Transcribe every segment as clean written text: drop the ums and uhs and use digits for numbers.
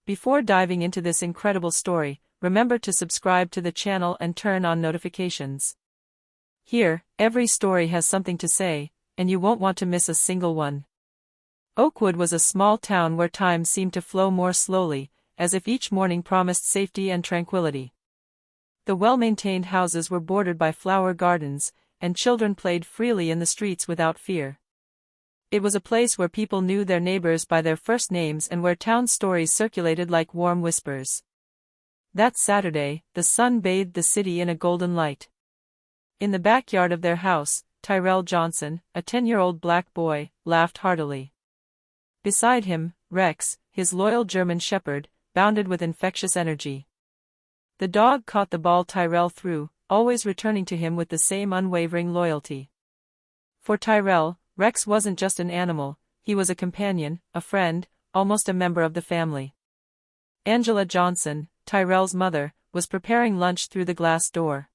Before diving into this incredible story, remember to subscribe to the channel and turn on notifications. Here, every story has something to say, and you won't want to miss a single one. Oakwood was a small town where time seemed to flow more slowly, as if each morning promised safety and tranquility. The well-maintained houses were bordered by flower gardens, and children played freely in the streets without fear. It was a place where people knew their neighbors by their first names and where town stories circulated like warm whispers. That Saturday, the sun bathed the city in a golden light. In the backyard of their house, Tyrell Johnson, a 10-year-old black boy, laughed heartily. Beside him, Rex, his loyal German shepherd, bounded with infectious energy. The dog caught the ball Tyrell threw, always returning to him with the same unwavering loyalty. For Tyrell, Rex wasn't just an animal, he was a companion, a friend, almost a member of the family. Angela Johnson, Tyrell's mother, was preparing lunch through the glass door.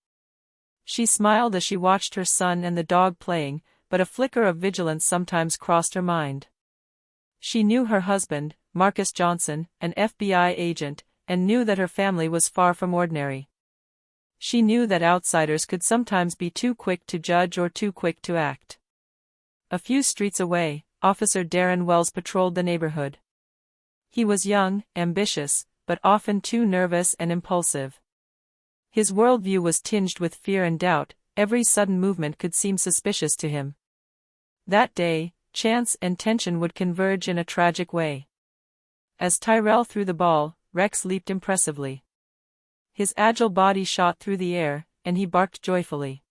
She smiled as she watched her son and the dog playing, but a flicker of vigilance sometimes crossed her mind. She knew her husband, Marcus Johnson, an FBI agent, and knew that her family was far from ordinary. She knew that outsiders could sometimes be too quick to judge or too quick to act. A few streets away, Officer Darren Wells patrolled the neighborhood. He was young, ambitious, but often too nervous and impulsive. His worldview was tinged with fear and doubt, every sudden movement could seem suspicious to him. That day, chance and tension would converge in a tragic way. As Tyrell threw the ball, Rex leaped impressively. His agile body shot through the air, and he barked joyfully.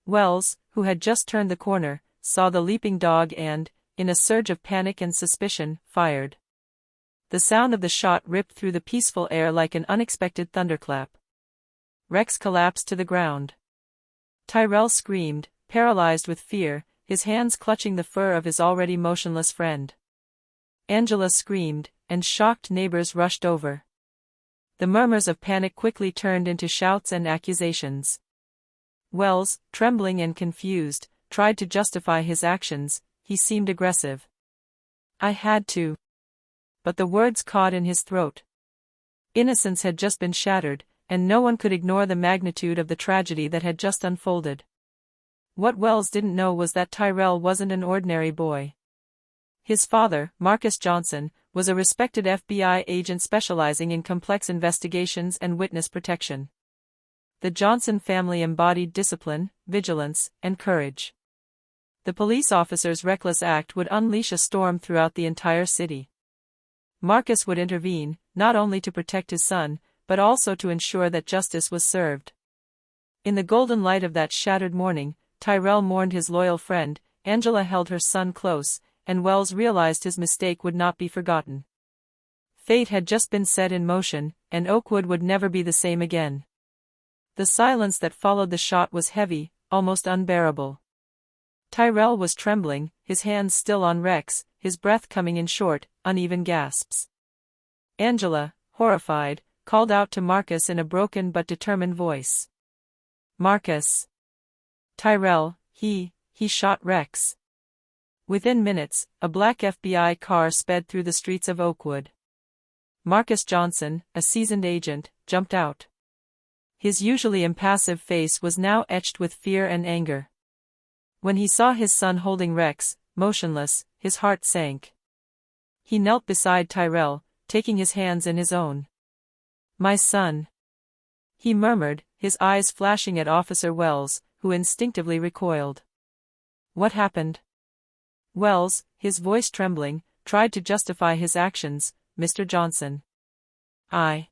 Wells, who had just turned the corner, saw the leaping dog and, in a surge of panic and suspicion, fired. The sound of the shot ripped through the peaceful air like an unexpected thunderclap. Rex collapsed to the ground. Tyrell screamed, paralyzed with fear, his hands clutching the fur of his already motionless friend. Angela screamed, and shocked neighbors rushed over. The murmurs of panic quickly turned into shouts and accusations. Wells, trembling and confused, tried to justify his actions. He seemed aggressive. "I had to." But the words caught in his throat. Innocence had just been shattered, and no one could ignore the magnitude of the tragedy that had just unfolded. What Wells didn't know was that Tyrell wasn't an ordinary boy. His father, Marcus Johnson, was a respected FBI agent specializing in complex investigations and witness protection. The Johnson family embodied discipline, vigilance, and courage. The police officer's reckless act would unleash a storm throughout the entire city. Marcus would intervene, not only to protect his son, but also to ensure that justice was served. In the golden light of that shattered morning, Tyrell mourned his loyal friend, Angela held her son close, and Wells realized his mistake would not be forgotten. Fate had just been set in motion, and Oakwood would never be the same again. The silence that followed the shot was heavy, almost unbearable. Tyrell was trembling, his hands still on Rex, his breath coming in short, uneven gasps. Angela, horrified, called out to Marcus in a broken but determined voice. "Marcus! Tyrell, he shot Rex." Within minutes, a black FBI car sped through the streets of Oakwood. Marcus Johnson, a seasoned agent, jumped out. His usually impassive face was now etched with fear and anger. When he saw his son holding Rex, motionless, his heart sank. He knelt beside Tyrell, taking his hands in his own. "My son," he murmured, his eyes flashing at Officer Wells, who instinctively recoiled. "What happened?" Wells, his voice trembling, tried to justify his actions. "Mr. Johnson. I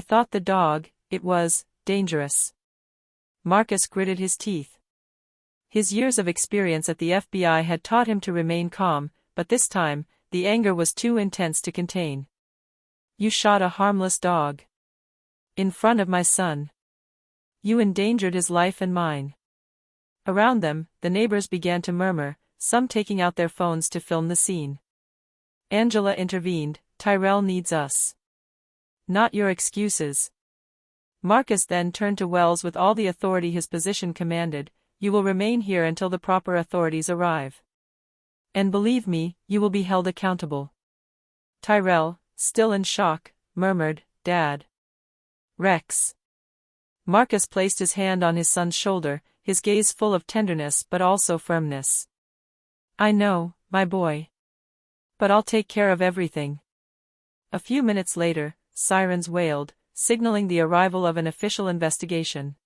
thought the dog, it was dangerous." Marcus gritted his teeth. His years of experience at the FBI had taught him to remain calm, but this time, the anger was too intense to contain. "You shot a harmless dog. In front of my son. You endangered his life and mine." Around them, the neighbors began to murmur, some taking out their phones to film the scene. Angela intervened. "Tyrell needs us. Not your excuses." Marcus then turned to Wells with all the authority his position commanded. "You will remain here until the proper authorities arrive. And believe me, you will be held accountable." Tyrell, still in shock, murmured, "Dad." "Rex." Marcus placed his hand on his son's shoulder, his gaze full of tenderness but also firmness. "I know, my boy. But I'll take care of everything." A few minutes later, sirens wailed, signaling the arrival of an official investigation.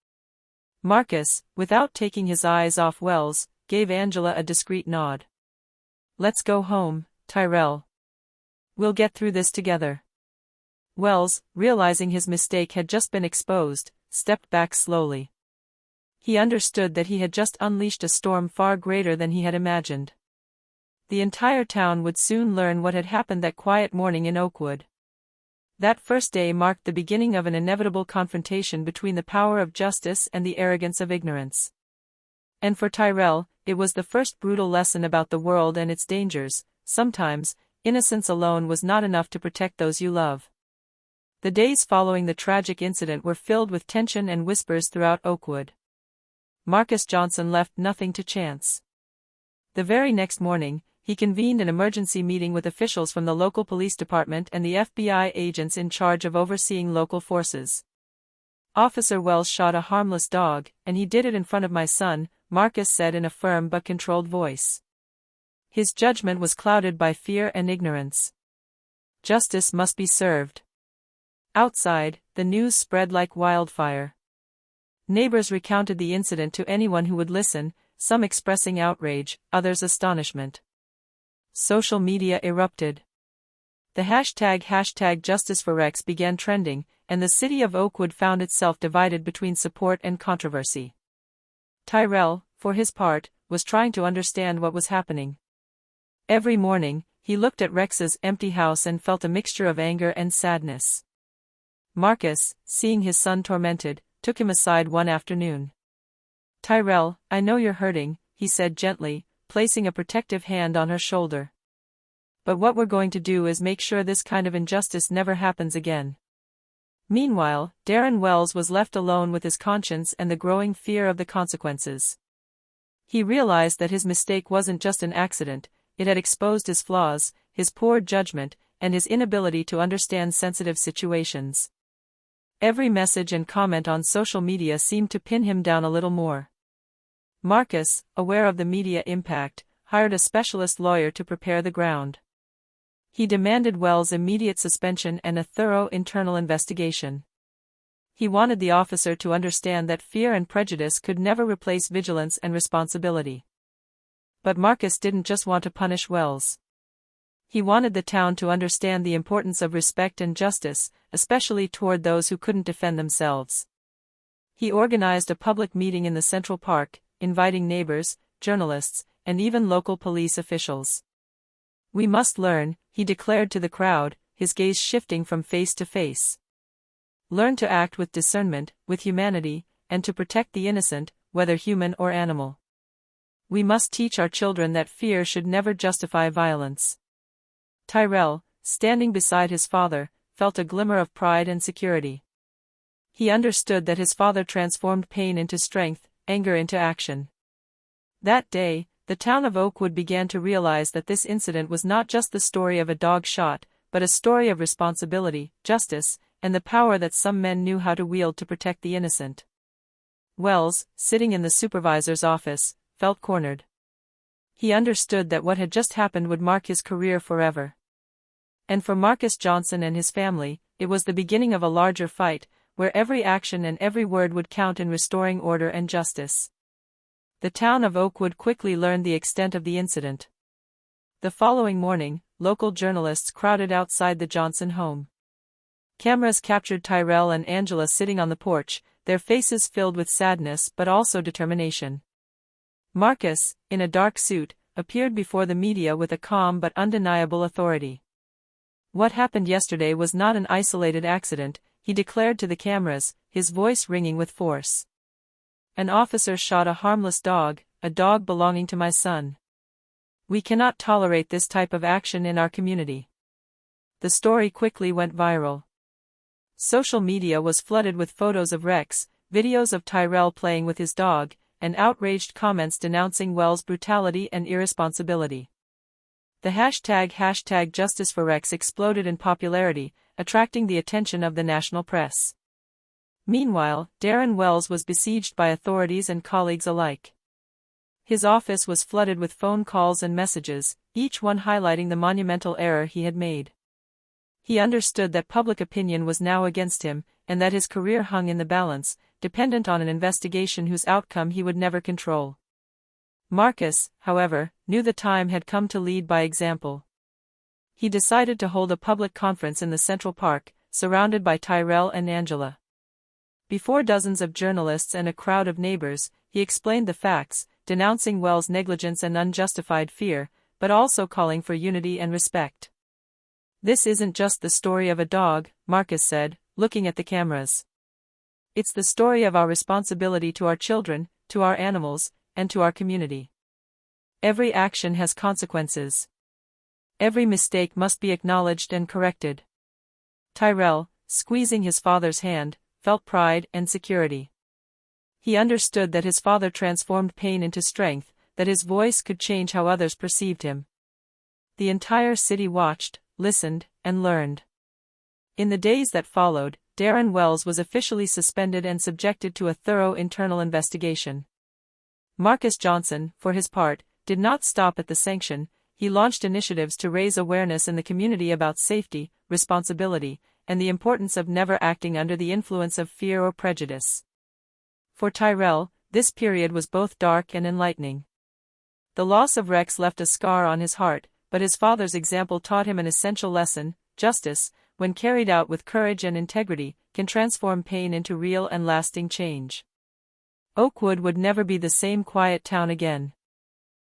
Marcus, without taking his eyes off Wells, gave Angela a discreet nod. "Let's go home, Tyrell. We'll get through this together." Wells, realizing his mistake had just been exposed, stepped back slowly. He understood that he had just unleashed a storm far greater than he had imagined. The entire town would soon learn what had happened that quiet morning in Oakwood. That first day marked the beginning of an inevitable confrontation between the power of justice and the arrogance of ignorance. And for Tyrell, it was the first brutal lesson about the world and its dangers. Sometimes, innocence alone was not enough to protect those you love. The days following the tragic incident were filled with tension and whispers throughout Oakwood. Marcus Johnson left nothing to chance. The very next morning, he convened an emergency meeting with officials from the local police department and the FBI agents in charge of overseeing local forces. "Officer Wells shot a harmless dog, and he did it in front of my son," Marcus said in a firm but controlled voice. His judgment was clouded by fear and ignorance. Justice must be served. Outside, the news spread like wildfire. Neighbors recounted the incident to anyone who would listen, some expressing outrage, others astonishment. Social media erupted. The hashtag Justice for Rex began trending, and the city of Oakwood found itself divided between support and controversy. Tyrell, for his part, was trying to understand what was happening. Every morning, he looked at Rex's empty house and felt a mixture of anger and sadness. Marcus, seeing his son tormented, took him aside one afternoon. "Tyrell, I know you're hurting," he said gently, placing a protective hand on her shoulder. "But what we're going to do is make sure this kind of injustice never happens again." Meanwhile, Darren Wells was left alone with his conscience and the growing fear of the consequences. He realized that his mistake wasn't just an accident, it had exposed his flaws, his poor judgment, and his inability to understand sensitive situations. Every message and comment on social media seemed to pin him down a little more. Marcus, aware of the media impact, hired a specialist lawyer to prepare the ground. He demanded Wells' immediate suspension and a thorough internal investigation. He wanted the officer to understand that fear and prejudice could never replace vigilance and responsibility. But Marcus didn't just want to punish Wells. He wanted the town to understand the importance of respect and justice, especially toward those who couldn't defend themselves. He organized a public meeting in the Central Park, inviting neighbors, journalists, and even local police officials. "We must learn," he declared to the crowd, his gaze shifting from face to face. "Learn to act with discernment, with humanity, and to protect the innocent, whether human or animal. We must teach our children that fear should never justify violence." Tyrell, standing beside his father, felt a glimmer of pride and security. He understood that his father transformed pain into strength, anger into action. That day, the town of Oakwood began to realize that this incident was not just the story of a dog shot, but a story of responsibility, justice, and the power that some men knew how to wield to protect the innocent. Wells, sitting in the supervisor's office, felt cornered. He understood that what had just happened would mark his career forever. And for Marcus Johnson and his family, it was the beginning of a larger fight, where every action and every word would count in restoring order and justice. The town of Oakwood quickly learned the extent of the incident. The following morning, local journalists crowded outside the Johnson home. Cameras captured Tyrell and Angela sitting on the porch, their faces filled with sadness but also determination. Marcus, in a dark suit, appeared before the media with a calm but undeniable authority. "What happened yesterday was not an isolated accident," he declared to the cameras, his voice ringing with force. "An officer shot a harmless dog, a dog belonging to my son. We cannot tolerate this type of action in our community." The story quickly went viral. Social media was flooded with photos of Rex, videos of Tyrell playing with his dog, and outraged comments denouncing Wells' brutality and irresponsibility. The hashtag Justice for Rex exploded in popularity, attracting the attention of the national press. Meanwhile, Darren Wells was besieged by authorities and colleagues alike. His office was flooded with phone calls and messages, each one highlighting the monumental error he had made. He understood that public opinion was now against him, and that his career hung in the balance, dependent on an investigation whose outcome he would never control. Marcus, however, knew the time had come to lead by example. He decided to hold a public conference in the Central Park, surrounded by Tyrell and Angela. Before dozens of journalists and a crowd of neighbors, he explained the facts, denouncing Wells' negligence and unjustified fear, but also calling for unity and respect. "This isn't just the story of a dog," Marcus said, looking at the cameras. "It's the story of our responsibility to our children, to our animals, and to our community. Every action has consequences. Every mistake must be acknowledged and corrected." Tyrell, squeezing his father's hand, felt pride and security. He understood that his father transformed pain into strength, that his voice could change how others perceived him. The entire city watched, listened, and learned. In the days that followed, Darren Wells was officially suspended and subjected to a thorough internal investigation. Marcus Johnson, for his part, did not stop at the sanction. He launched initiatives to raise awareness in the community about safety, responsibility, and the importance of never acting under the influence of fear or prejudice. For Tyrell, this period was both dark and enlightening. The loss of Rex left a scar on his heart, but his father's example taught him an essential lesson: justice, when carried out with courage and integrity, can transform pain into real and lasting change. Oakwood would never be the same quiet town again.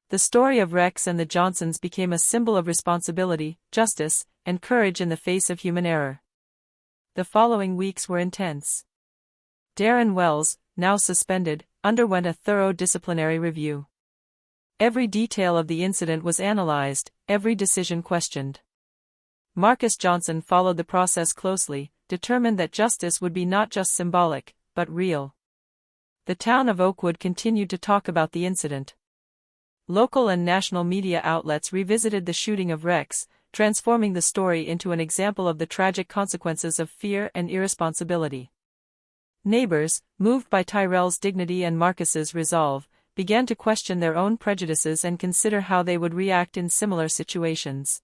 The story of Rex and the Johnsons became a symbol of responsibility, justice, and courage in the face of human error. The following weeks were intense. Darren Wells, now suspended, underwent a thorough disciplinary review. Every detail of the incident was analyzed, every decision questioned. Marcus Johnson followed the process closely, determined that justice would be not just symbolic, but real. The town of Oakwood continued to talk about the incident. Local and national media outlets revisited the shooting of Rex, transforming the story into an example of the tragic consequences of fear and irresponsibility. Neighbors, moved by Tyrell's dignity and Marcus's resolve, began to question their own prejudices and consider how they would react in similar situations.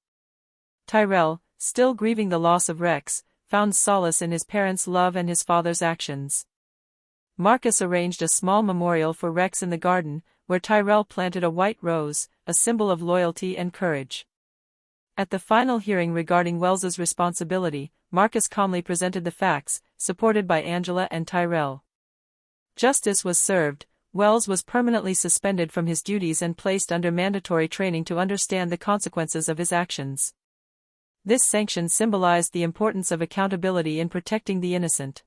Tyrell, still grieving the loss of Rex, found solace in his parents' love and his father's actions. Marcus arranged a small memorial for Rex in the garden, where Tyrell planted a white rose, a symbol of loyalty and courage. At the final hearing regarding Wells's responsibility, Marcus calmly presented the facts, supported by Angela and Tyrell. Justice was served. Wells was permanently suspended from his duties and placed under mandatory training to understand the consequences of his actions. This sanction symbolized the importance of accountability in protecting the innocent.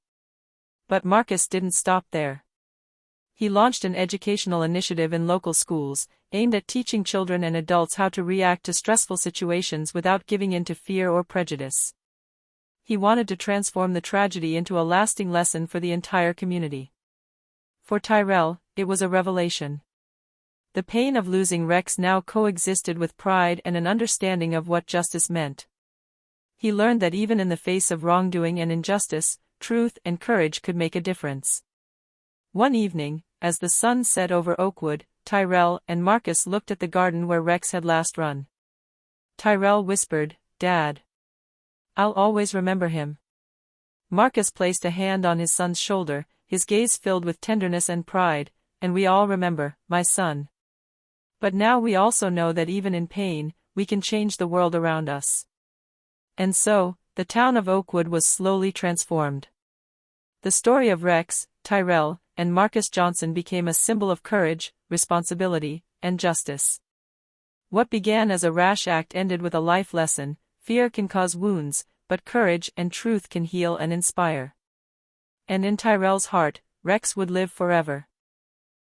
But Marcus didn't stop there. He launched an educational initiative in local schools, aimed at teaching children and adults how to react to stressful situations without giving in to fear or prejudice. He wanted to transform the tragedy into a lasting lesson for the entire community. For Tyrell, it was a revelation. The pain of losing Rex now coexisted with pride and an understanding of what justice meant. He learned that even in the face of wrongdoing and injustice, truth and courage could make a difference. One evening, as the sun set over Oakwood, Tyrell and Marcus looked at the garden where Rex had last run. Tyrell whispered, "Dad. I'll always remember him." Marcus placed a hand on his son's shoulder, his gaze filled with tenderness and pride. "And we all remember, my son. But now we also know that even in pain, we can change the world around us." And so, the town of Oakwood was slowly transformed. The story of Rex, Tyrell, and Marcus Johnson became a symbol of courage, responsibility, and justice. What began as a rash act ended with a life lesson: fear can cause wounds, but courage and truth can heal and inspire. And in Tyrell's heart, Rex would live forever.